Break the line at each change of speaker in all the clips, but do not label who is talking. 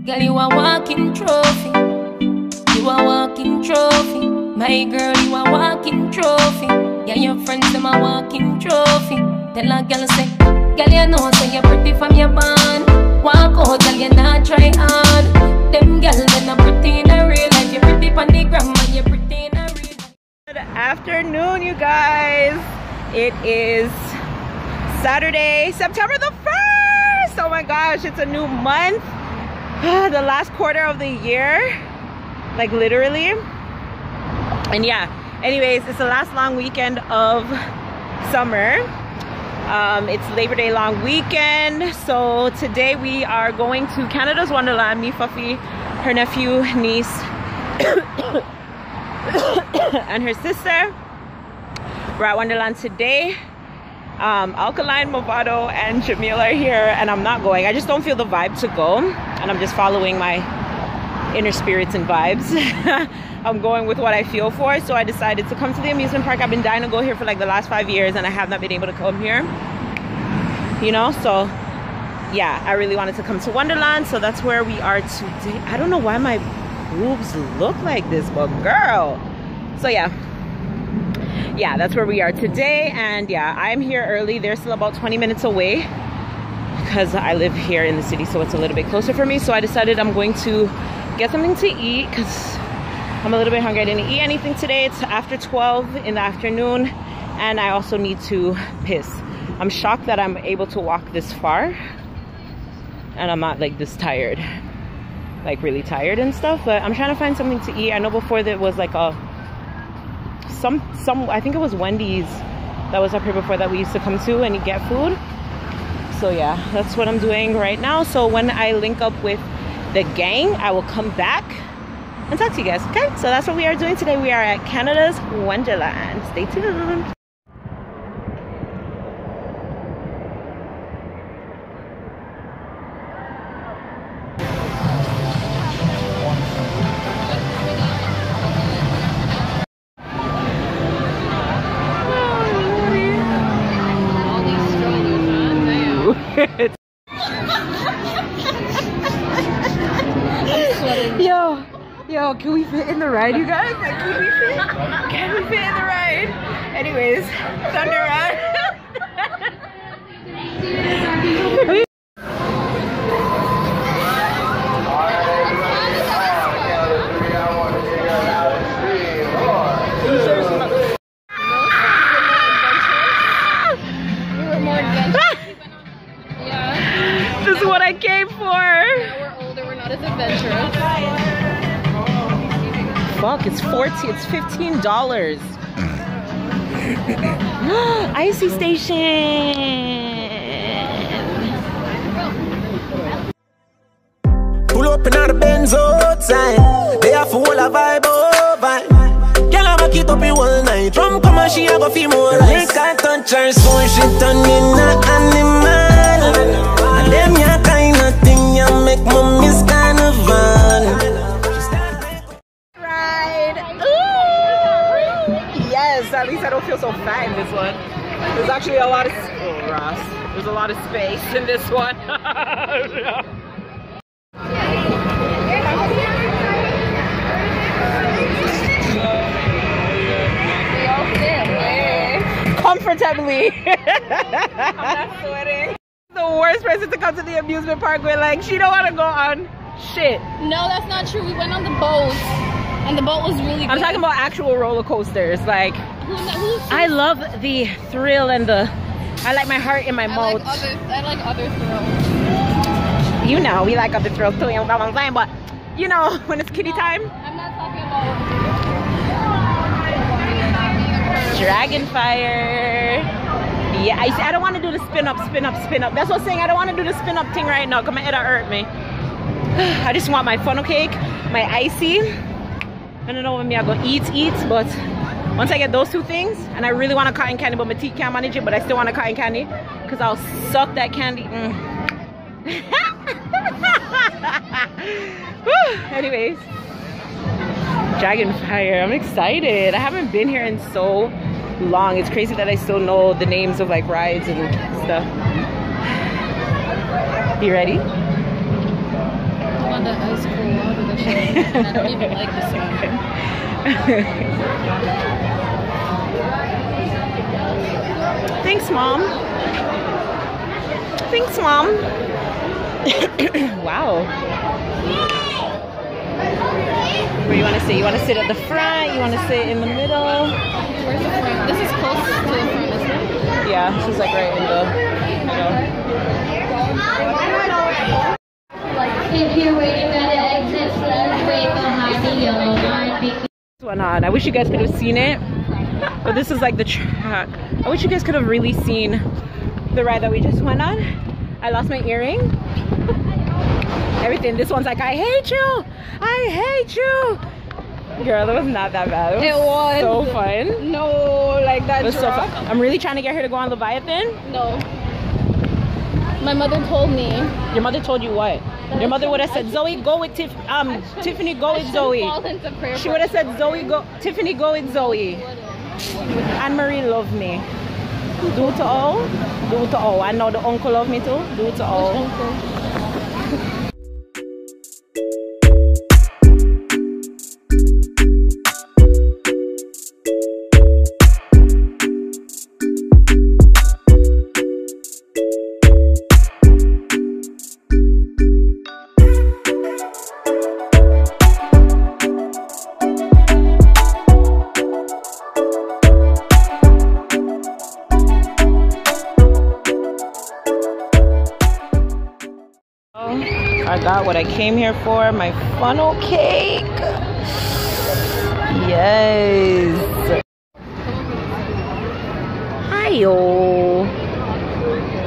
Girl, you a walking trophy. You a walking trophy. My girl, you a walking trophy. Yeah, your friends, them a walking trophy. Tell a girl say, girl, you know say you're pretty from your band. Walk out, girl, you not try hard. Them girls, they not pretty in a real life. You're pretty on the gram, and you're pretty in a real life.
Good afternoon, you guys. It is Saturday, September the 1st. Oh my gosh, it's a new month. The last quarter of the year, like literally. And yeah, anyways, it's the last long weekend of summer. It's Labor Day long weekend. So today we are going to Canada's Wonderland. Me, Fuffy, her nephew, niece, and her sister. We're at Wonderland today. Alkaline, Movado, and Jamil are here, and I'm not going. I just don't feel the vibe to go, and I'm just following my inner spirits and vibes. I'm going with what I feel for, so I decided to come to the amusement park. I've been dying to go here for like the last 5 years, and I have not been able to come here, you know. So yeah, I really wanted to come to Wonderland, so that's where we are today. I don't know why my boobs look like this, but girl. So yeah, that's where we are today. And yeah, I'm here early. They're still about 20 minutes away because I live here in the city, so it's a little bit closer for me. So I decided I'm going to get something to eat because I'm a little bit hungry. I didn't eat anything today. It's after 12 in the afternoon, and I also need to piss. I'm shocked that I'm able to walk this far and I'm not like this tired, like really tired and stuff. But I'm trying to find something to eat. I know before there was like a I think it was Wendy's that was up here before that we used to come to and get food. So yeah, that's what I'm doing right now. So when I link up with the gang, I will come back and talk to you guys. Okay, so that's what we are doing today. We are at Canada's Wonderland. Stay tuned. Yo, can we fit in the ride, you guys? Like, can we fit in the ride? Anyways, Thunder Ride. This is what I came for.
Yeah, we're older, we're not as adventurous.
Fuck, it's $15. Icy station.
Pull up in the Benzo time. They have full of vibe over. Girl, I'm a kid up in all night. Drum come and she have a few more lights. I touch her so she turn in an animal. And them ya kind of thing ya make me miss carnival.
At least I don't feel so fat in this one. There's actually a lot of there's a lot of space in this one. Comfortably. I'm not sweating. The worst person to come to the amusement park with, like, she don't want to go on shit.
No, that's not true. We went on the boat, and the boat was really good.
I'm talking about actual roller coasters. Like, I love the thrill and I like my heart in my mouth.
I like other thrills.
You know, we like other thrills too, you know what I'm saying? But, you know, when it's kiddie time.
I'm not talking about
Dragon Fire. Yeah, I don't want to do the spin up. That's what I'm saying. I don't want to do the spin up thing right now because my head hurt me. I just want my funnel cake, my icy. I don't know when I go eat, but once I get those two things, and I really want a cotton candy, but my teeth can't manage it, but I still want a cotton candy because I'll suck that candy. Anyways, Dragon Fire. I'm excited. I haven't been here in so long. It's crazy that I still know the names of like rides and stuff. You ready?
want that ice cold water that she and I don't even like this one.
Thanks, Mom. Thanks, Mom. Wow. Where you want to sit? You want to sit at the front? You want to sit in the middle?
Where's the front? This is close to the front, isn't it?
Yeah, she's like right in the middle.
If you're waiting at the exit, please wait behind the yellow line.
This one on. I wish you guys could have seen it, but this is like the track. I wish you guys could have really seen the ride that we just went on. I lost my earring. Everything. This one's like, I hate you. I hate you. Girl, that was not that bad. It was so fun.
No, like that.
It was so fun. I'm really trying to get her to go on Leviathan.
No. My mother told me.
Your mother told you what? Your mother would have said, Zoe, go with Tiffany, go with Zoe. She would have said, Tiffany, go with Zoe. Anne-Marie loved me. Do to all. Do to all. I know the uncle loved me too. Do to all. I got what I came here for, my funnel cake. Yes. Hi-yo.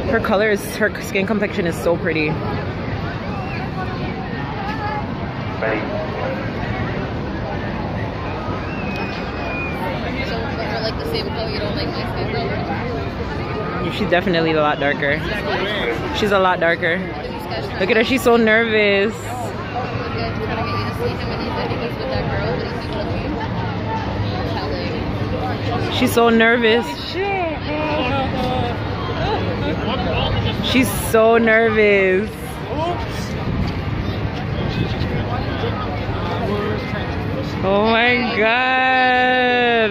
Her color is, her skin complexion is so pretty.
So we're like the same color, you don't like my skin color?
She's definitely a lot darker. She's a lot darker. Look at her, she's so nervous. She's so nervous. She's so nervous. Oh my God.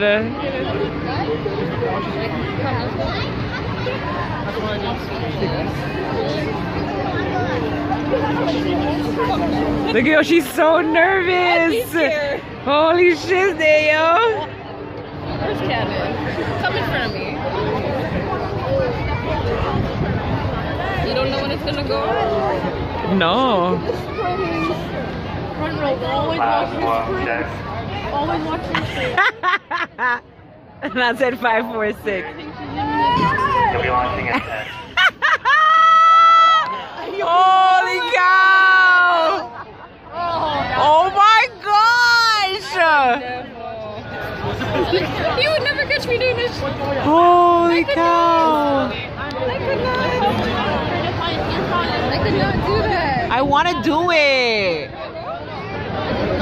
Look at her, she's so nervous. Holy shit, there, yo.
Where's Kevin? Come in front of me. You don't know when it's gonna go?
No.
Front row, always watch your screen. Always watch your screen.
And I said 5, 4, 6.
You'll be launching at 10.
Holy cow! Oh my gosh!
You would never catch me doing this.
Holy cow!
I could not do that.
I want to do it.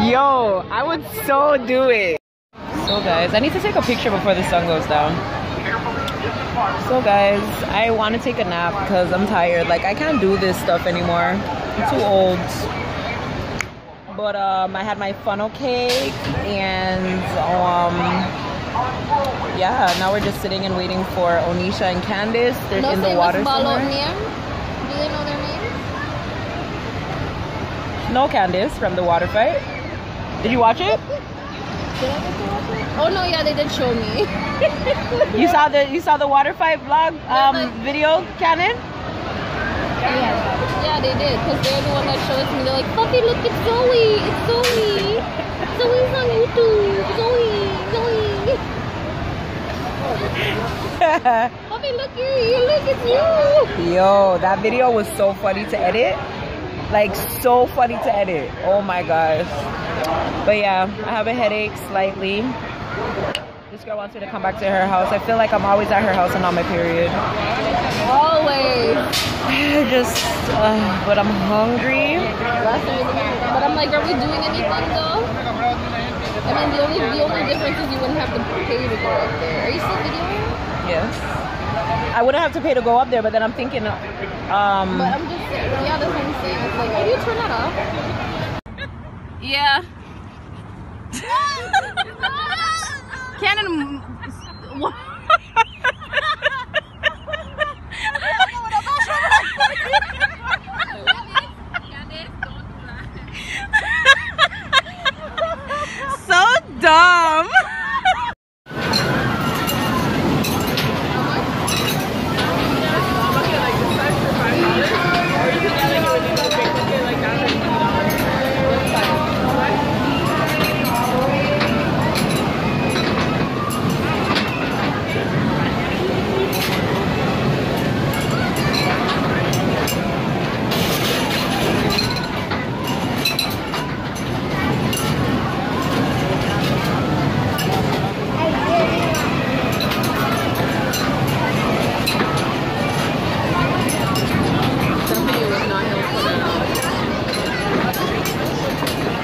Yo, I would so do it. So guys, I need to take a picture before the sun goes down. So guys, I want to take a nap because I'm tired. Like, I can't do this stuff anymore. I'm too old. But I had my funnel cake and yeah, now we're just sitting and waiting for Onisha and Candice. They're in the water somewhere.
Do they know their names?
No, Candice from the water fight. Did you watch it?
Did I get to watch it? Oh no, yeah, they did show me.
You saw the water fight vlog video, Cannon?
Yeah, they did, because they're the one that showed it to me. They're like, Puppy, look, it's Zoe. It's Zoe. Zoe's on YouTube. Zoe. Puppy, look here. Look, it's you.
Yo, that video was so funny to edit. Like, so funny to edit. Oh my gosh. But yeah, I have a headache slightly. This girl wants me to come back to her house. I feel like I'm always at her house and on my period.
Always.
But I'm hungry.
But I'm like, are we doing anything though? mean, the only difference is you wouldn't have to pay to go up there. Are you still videoing?
Yes. I wouldn't have to pay to go up there, but then I'm thinking,
But I'm just saying, yeah, that's what I'm saying. It's like, how do you turn that off?
Yeah. Canon. What? So dumb.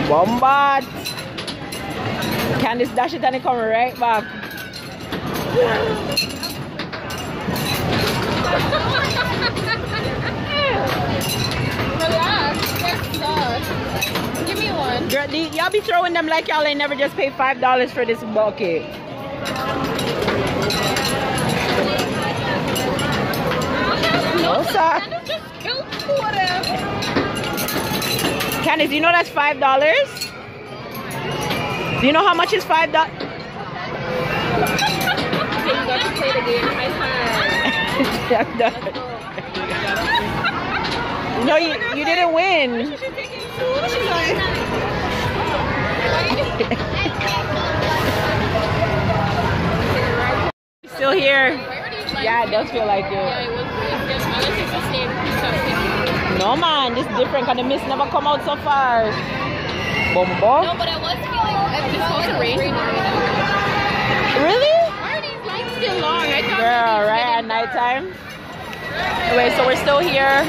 Bombard. Candice dash it and it come right back.
Relax. Give me one.
Girl, y'all be throwing them like y'all ain't never just paid $5 for this bucket. No, sir. Candice, you know that's $5? Do you know how much is $5?
You got to play the game. High five.
No, you didn't win. Still here. Yeah, it does feel like it. No man, this is different because the mist never come out so far. Boom, boom.
No, but I was feeling it's supposed to rain.
Really?
Why are these lights still long? I thought
Girl, right at nighttime. Anyway, so we're still here.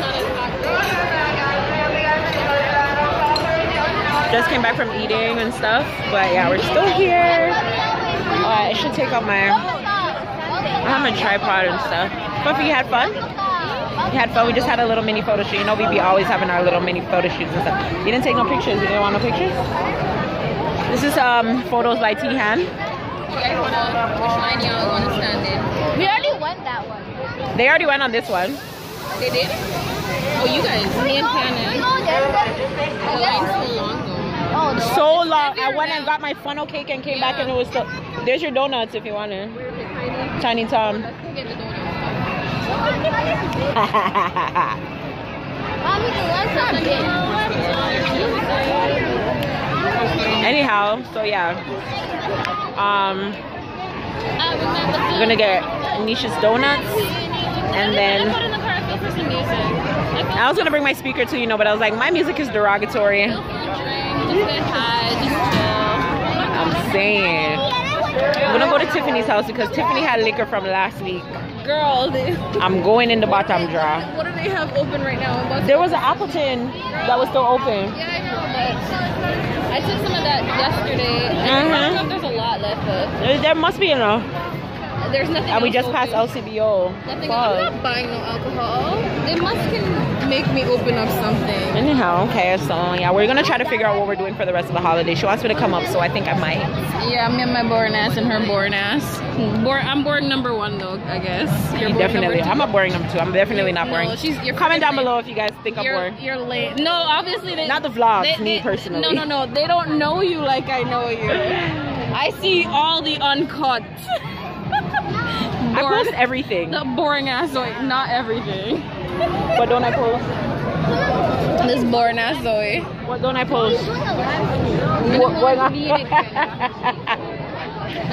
Just came back from eating and stuff, but yeah, we're still here. I should take out my. I have my tripod and stuff. Buffy, you had fun? You had fun? We just had a little mini photo shoot. You know, we be always having our little mini photo shoots and stuff. You didn't take no pictures? You didn't want no pictures? This is photos by T-Han.
You guys want to, which line y'all want to stand in? We already went that one.
They already went on this one.
They did? Oh, you guys, me and Cannon. The line's so long though. Oh, no.
So long. I went and got my funnel cake and came back and it was still. There's your donuts if you want it. Tiny Tom.
Let's go get the donuts.
Anyhow, so yeah. We're gonna get Nisha's donuts and then I was gonna bring my speaker too, you know, but I was like, my music is derogatory. I'm saying. I'm gonna go to Tiffany's house because Tiffany had liquor from last week.
Girl,
I'm going in the bottom drawer.
what do they have open right now?
There was an Appleton that was still open.
Yeah, I know, but I took some of that yesterday. I don't know if there's a lot left, but
There must be enough.
there's nothing.
And we
else
just passed
open.
LCBO.
Nothing.
Fuck.
I'm not buying no alcohol. They must can make me open up something.
Anyhow, okay, so yeah, we're gonna try to figure out what we're doing for the rest of the holiday. She wants me to come up, so I think I might.
Yeah, me and my boring ass and her boring ass. I'm boring number one though, I guess. You're boring
Definitely.
number two.
I'm not boring number 2. I'm definitely not boring.
No, you're
Comment down
late.
below if you guys think I'm boring.
You're late. No, obviously they.
Not the vlogs, me personally.
No. They don't know you like I know you. I see all the uncut.
I post everything.
The boring ass Zoe, not everything.
What don't I post?
This boring ass Zoe.
What don't I post?
What?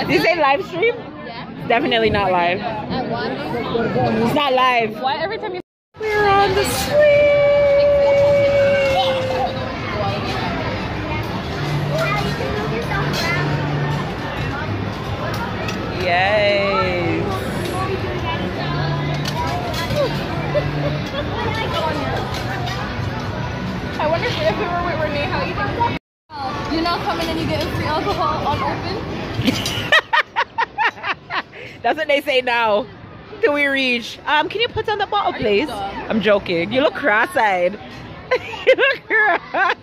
Did you say live stream?
Yeah.
Definitely not live.
At what?
It's not live.
Why every time you?
We're on the street. Yay.
I wonder if we were with Renee, how you think? You know y'all come in and you get free alcohol unopened?
That's what they say now. Till we reach. Can you put on the bottle, please? I'm joking. You look cross-eyed. You look cross-eyed.